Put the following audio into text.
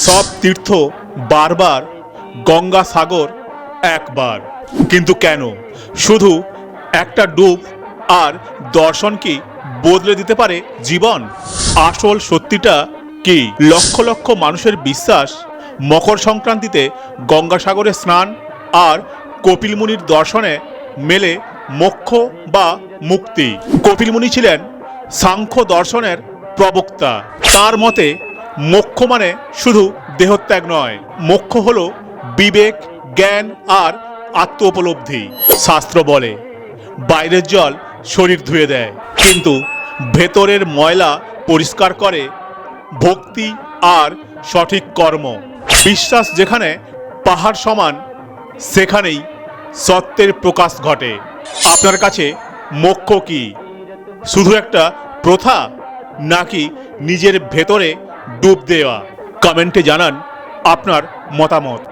সব তীর্থ বারবার, গঙ্গা সাগর একবার। কিন্তু কেন? শুধু একটা ডুব আর দর্শন কি বদলে দিতে পারে জীবন? আসল সত্যিটা কি? লক্ষ লক্ষ মানুষের বিশ্বাস মকর সংক্রান্তিতে গঙ্গাসাগরে স্নান আর কপিল মুনির দর্শনে মেলে মোক্ষ বা মুক্তি। কপিল মুনি ছিলেন সাংখ্য দর্শনের প্রবক্তা। তার মতে মোক্ষ মানে শুধু দেহত্যাগ নয়, মোক্ষ হলো বিবেক, জ্ঞান আর আত্ম উপলব্ধি। শাস্ত্র বলে বাইরের জল শরীর ধুয়ে দেয়, কিন্তু ভেতরের ময়লা পরিষ্কার করে ভক্তি আর সঠিক কর্ম। বিশ্বাস যেখানে পাহাড় সমান, সেখানেই সত্যের প্রকাশ ঘটে। আপনার কাছে মোক্ষ কি? শুধু একটা প্রথা, নাকি নিজের ভেতরে ডুব দেওয়া? কমেন্টে জানান আপনার মতামত।